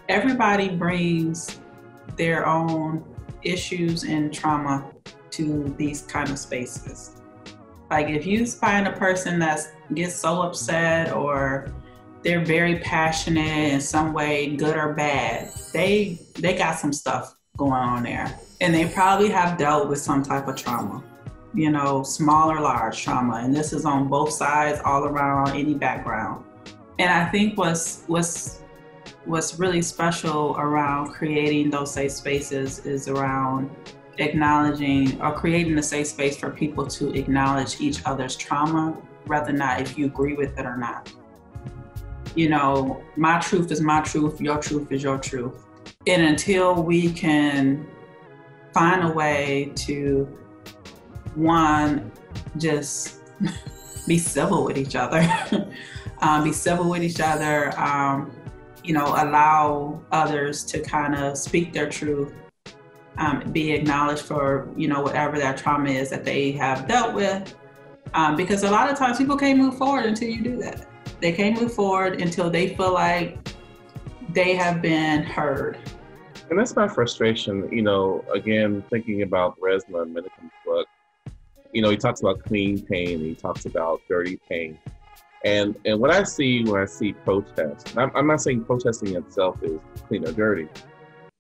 everybody brings their own issues and trauma to these kind of spaces. Like if you find a person that gets so upset or they're very passionate in some way, good or bad, they got some stuff going on there. And they probably have dealt with some type of trauma, small or large trauma. And this is on both sides, all around, any background. And I think what's really special around creating those safe spaces is around acknowledging or creating a safe space for people to acknowledge each other's trauma, whether or not if you agree with it or not. My truth is my truth, your truth is your truth. And until we can find a way to, one, just be civil with each other, allow others to kind of speak their truth, be acknowledged for, whatever that trauma is that they have dealt with. Because a lot of times people can't move forward until you do that. They can't move forward until they feel like they have been heard. And that's my frustration, again, thinking about Resmaa Menakem's book. He talks about clean pain and he talks about dirty pain. And what I see when I see protest, I'm not saying protesting itself is clean or dirty.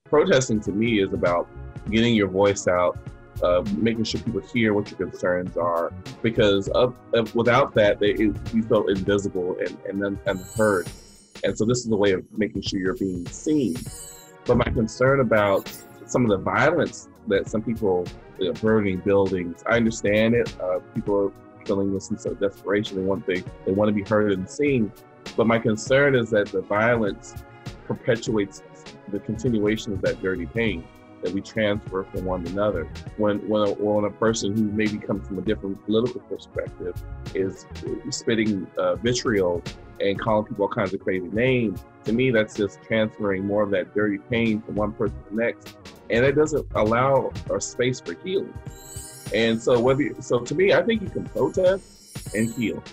Protesting to me is about getting your voice out, making sure people hear what your concerns are, because without that, you felt invisible and unheard. And so this is a way of making sure you're being seen. But my concern about some of the violence that some people, burning buildings, I understand it. People are feeling this sense of desperation. They want to be heard and seen. But my concern is that the violence perpetuates the continuation of that dirty pain that we transfer from one another. When a person who maybe comes from a different political perspective is spitting vitriol and calling people all kinds of crazy names, to me that's just transferring more of that dirty pain from one person to the next, and it doesn't allow a space for healing. And so to me, I think you can protest and heal.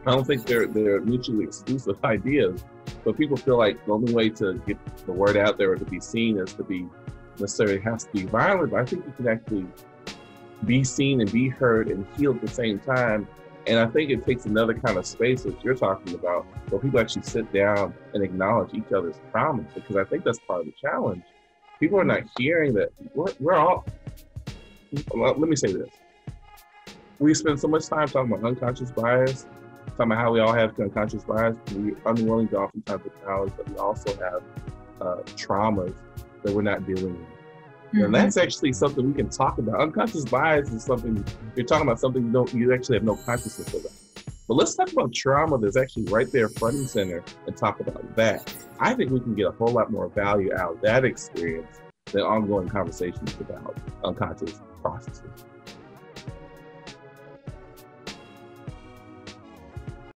I don't think they're mutually exclusive ideas, but people feel like the only way to get the word out there or to be seen is to be necessarily has to be violent. But I think you can actually be seen and be heard and heal at the same time. And I think it takes another kind of space that you're talking about, where people actually sit down and acknowledge each other's trauma, because I think that's part of the challenge. People are not hearing that we're all, well, let me say this. We spend so much time talking about unconscious bias, talking about how we all have unconscious bias, and we're unwilling to oftentimes acknowledge that we also have traumas that we're not dealing with. Mm-hmm. And that's actually something we can talk about. Unconscious bias is something, you're talking about something you actually have no consciousness of that. But let's talk about trauma that's actually right there front and center and talk about that. I think we can get a whole lot more value out of that experience than ongoing conversations about unconscious processes.